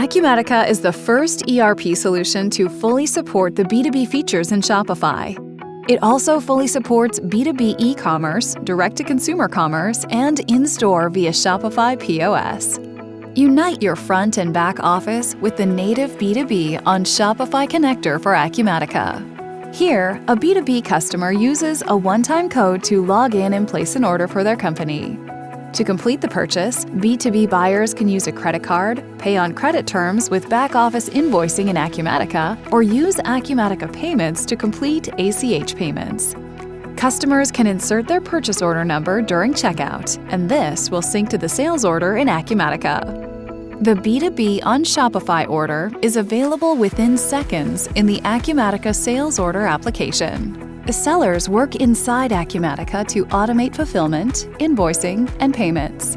Acumatica is the first ERP solution to fully support the B2B features in Shopify. It also fully supports B2B e-commerce, direct-to-consumer commerce, and in-store via Shopify POS. Unite your front and back office with the native B2B on Shopify connector for Acumatica. Here, a B2B customer uses a one-time code to log in and place an order for their company. To complete the purchase, B2B buyers can use a credit card, pay on credit terms with back-office invoicing in Acumatica, or use Acumatica payments to complete ACH payments. Customers can insert their purchase order number during checkout, and this will sync to the sales order in Acumatica. The B2B on Shopify order is available within seconds in the Acumatica sales order application. The sellers work inside Acumatica to automate fulfillment, invoicing, and payments.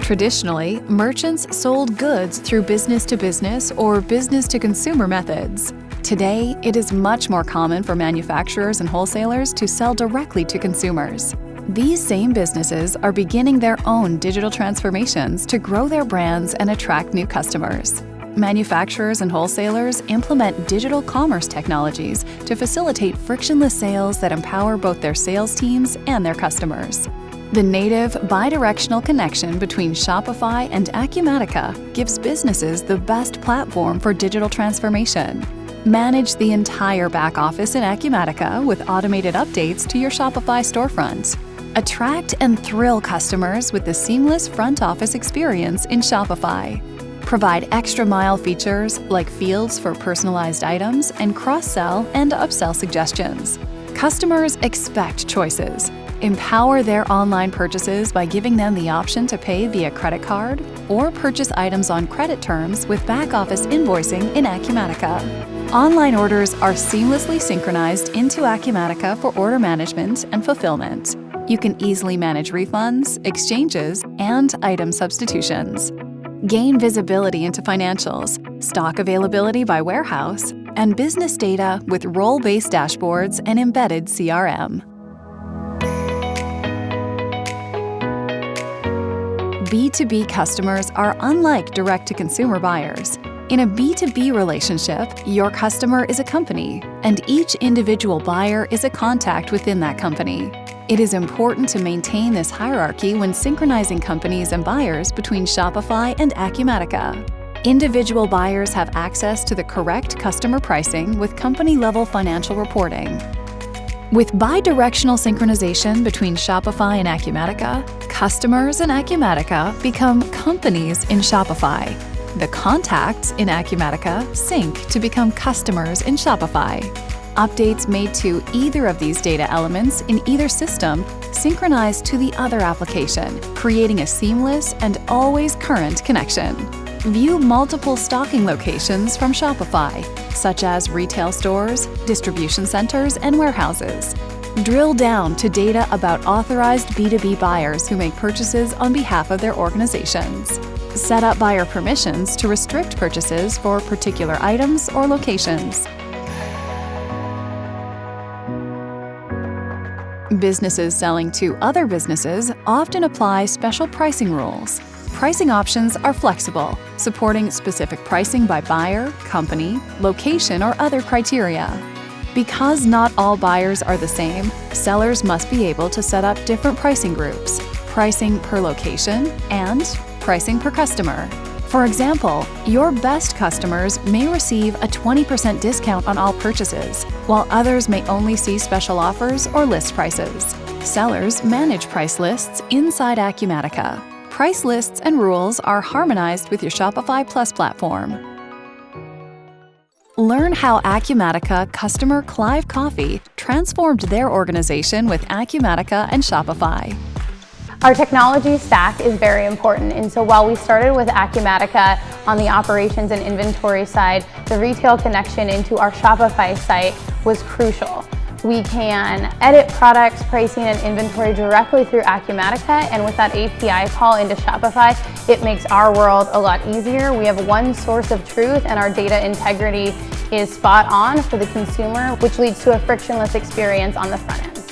Traditionally, merchants sold goods through business-to-business or business-to-consumer methods. Today, it is much more common for manufacturers and wholesalers to sell directly to consumers. These same businesses are beginning their own digital transformations to grow their brands and attract new customers. Manufacturers and wholesalers implement digital commerce technologies to facilitate frictionless sales that empower both their sales teams and their customers. The native, bidirectional connection between Shopify and Acumatica gives businesses the best platform for digital transformation. Manage the entire back office in Acumatica with automated updates to your Shopify storefront. Attract and thrill customers with the seamless front office experience in Shopify. Provide extra-mile features like fields for personalized items and cross-sell and upsell suggestions. Customers expect choices. Empower their online purchases by giving them the option to pay via credit card or purchase items on credit terms with back-office invoicing in Acumatica. Online orders are seamlessly synchronized into Acumatica for order management and fulfillment. You can easily manage refunds, exchanges, and item substitutions. Gain visibility into financials, stock availability by warehouse, and business data with role-based dashboards and embedded CRM. B2B customers are unlike direct-to-consumer buyers. In a B2B relationship, your customer is a company, and each individual buyer is a contact within that company. It is important to maintain this hierarchy when synchronizing companies and buyers between Shopify and Acumatica. Individual buyers have access to the correct customer pricing with company-level financial reporting. With bidirectional synchronization between Shopify and Acumatica, customers in Acumatica become companies in Shopify. The contacts in Acumatica sync to become customers in Shopify. Updates made to either of these data elements in either system synchronize to the other application, creating a seamless and always current connection. View multiple stocking locations from Shopify, such as retail stores, distribution centers, and warehouses. Drill down to data about authorized B2B buyers who make purchases on behalf of their organizations. Set up buyer permissions to restrict purchases for particular items or locations. Businesses selling to other businesses often apply special pricing rules. Pricing options are flexible, supporting specific pricing by buyer, company, location, or other criteria. Because not all buyers are the same, sellers must be able to set up different pricing groups, pricing per location, and pricing per customer. For example, your best customers may receive a 20% discount on all purchases, while others may only see special offers or list prices. Sellers manage price lists inside Acumatica. Price lists and rules are harmonized with your Shopify Plus platform. Learn how Acumatica customer Clive Coffee transformed their organization with Acumatica and Shopify. Our technology stack is very important, and so while we started with Acumatica on the operations and inventory side, the retail connection into our Shopify site was crucial. We can edit products, pricing, and inventory directly through Acumatica, and with that API call into Shopify, it makes our world a lot easier. We have one source of truth, and our data integrity is spot on for the consumer, which leads to a frictionless experience on the front end.